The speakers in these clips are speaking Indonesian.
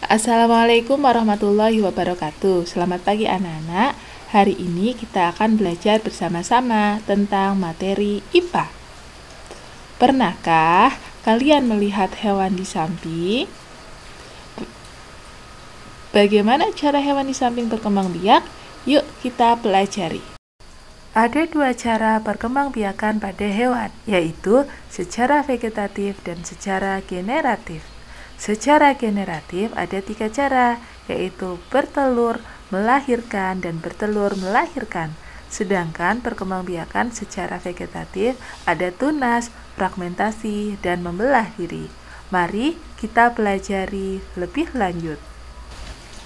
Assalamualaikum warahmatullahi wabarakatuh. Selamat pagi anak-anak. Hari ini kita akan belajar bersama-sama tentang materi IPA. Pernahkah kalian melihat hewan di samping? Bagaimana cara hewan di samping berkembang biak? Yuk kita pelajari. Ada dua cara perkembangbiakan pada hewan, yaitu secara vegetatif dan secara generatif. Secara generatif ada tiga cara, yaitu bertelur, melahirkan, dan bertelur melahirkan. Sedangkan perkembangbiakan secara vegetatif ada tunas, fragmentasi, dan membelah diri. Mari kita pelajari lebih lanjut.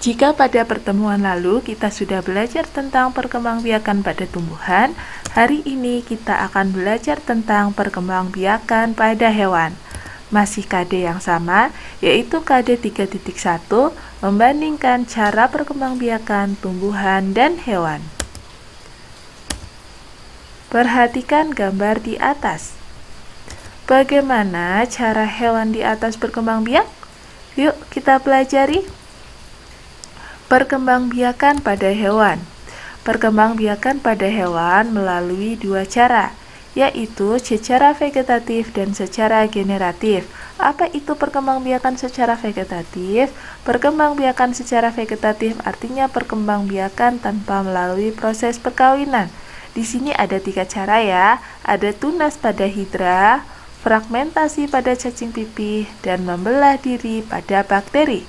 Jika pada pertemuan lalu kita sudah belajar tentang perkembangbiakan pada tumbuhan, hari ini kita akan belajar tentang perkembangbiakan pada hewan. Masih KD yang sama, yaitu KD 3.1 membandingkan cara perkembangbiakan tumbuhan dan hewan. Perhatikan gambar di atas. Bagaimana cara hewan di atas berkembang biak? Yuk kita pelajari. Perkembangbiakan pada hewan. Perkembangbiakan pada hewan melalui dua cara, yaitu secara vegetatif dan secara generatif. Apa itu perkembangbiakan secara vegetatif? Perkembangbiakan secara vegetatif artinya perkembangbiakan tanpa melalui proses perkawinan. Di sini ada tiga cara ya, ada tunas pada hidra, fragmentasi pada cacing pipih, dan membelah diri pada bakteri.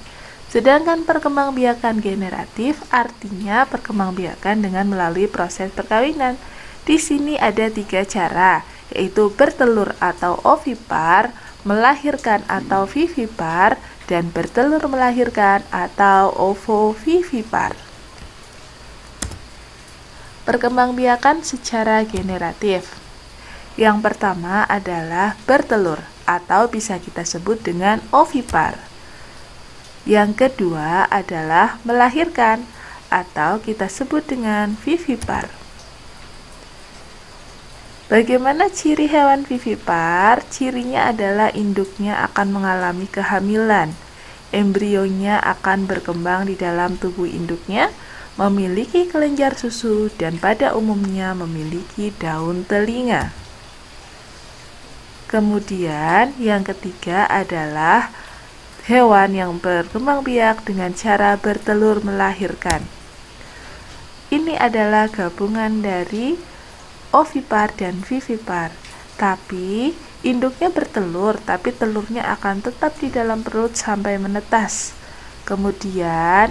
Sedangkan perkembangbiakan generatif artinya perkembangbiakan dengan melalui proses perkawinan. Di sini ada tiga cara, yaitu bertelur atau ovipar, melahirkan atau vivipar, dan bertelur melahirkan atau ovovivipar. Perkembangbiakan secara generatif. Yang pertama adalah bertelur atau bisa kita sebut dengan ovipar. Yang kedua adalah melahirkan atau kita sebut dengan vivipar. Bagaimana ciri hewan vivipar? Cirinya adalah induknya akan mengalami kehamilan. Embrionya akan berkembang di dalam tubuh induknya, memiliki kelenjar susu, dan pada umumnya memiliki daun telinga. Kemudian yang ketiga adalah hewan yang berkembang biak dengan cara bertelur melahirkan. Ini adalah gabungan dari ovipar dan vivipar. Tapi induknya bertelur, tapi telurnya akan tetap di dalam perut sampai menetas. Kemudian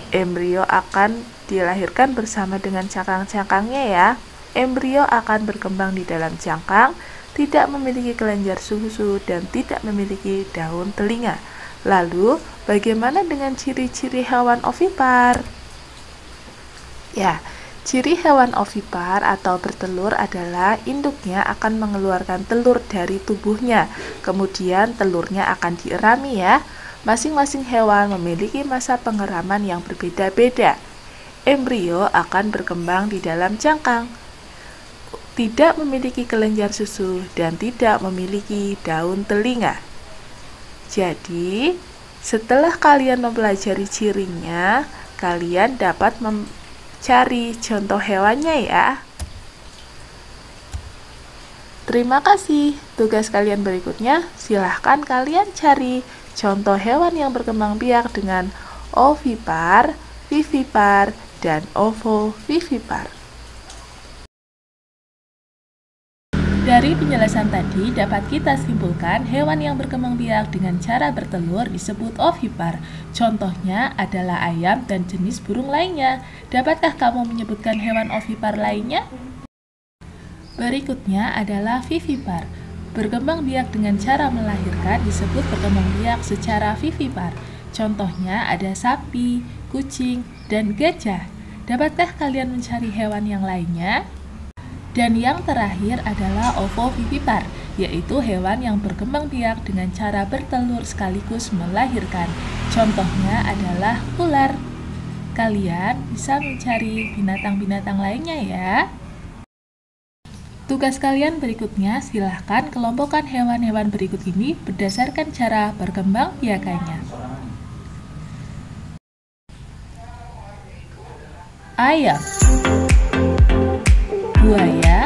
embrio akan dilahirkan bersama dengan cangkang-cangkangnya ya. Embrio akan berkembang di dalam cangkang, tidak memiliki kelenjar susu dan tidak memiliki daun telinga. Lalu, bagaimana dengan ciri-ciri hewan ovipar? Ya, ciri hewan ovipar atau bertelur adalah induknya akan mengeluarkan telur dari tubuhnya. Kemudian telurnya akan dierami ya. Masing-masing hewan memiliki masa pengeraman yang berbeda-beda. Embrio akan berkembang di dalam cangkang, tidak memiliki kelenjar susu, dan tidak memiliki daun telinga. Jadi, setelah kalian mempelajari cirinya, kalian dapat mencari contoh hewannya ya. Terima kasih. Tugas kalian berikutnya, silahkan kalian cari contoh hewan yang berkembang biak dengan ovipar, vivipar, dan ovovivipar. Dari penjelasan tadi, dapat kita simpulkan hewan yang berkembang biak dengan cara bertelur disebut ovipar. Contohnya adalah ayam dan jenis burung lainnya. Dapatkah kamu menyebutkan hewan ovipar lainnya? Berikutnya adalah vivipar. Berkembang biak dengan cara melahirkan disebut berkembang biak secara vivipar. Contohnya ada sapi, kucing, dan gajah. Dapatkah kalian mencari hewan yang lainnya? Dan yang terakhir adalah ovovivipar, yaitu hewan yang berkembang biak dengan cara bertelur sekaligus melahirkan. Contohnya adalah ular. Kalian bisa mencari binatang-binatang lainnya ya. Tugas kalian berikutnya, silahkan kelompokkan hewan-hewan berikut ini berdasarkan cara berkembang biakannya. ayam, buaya,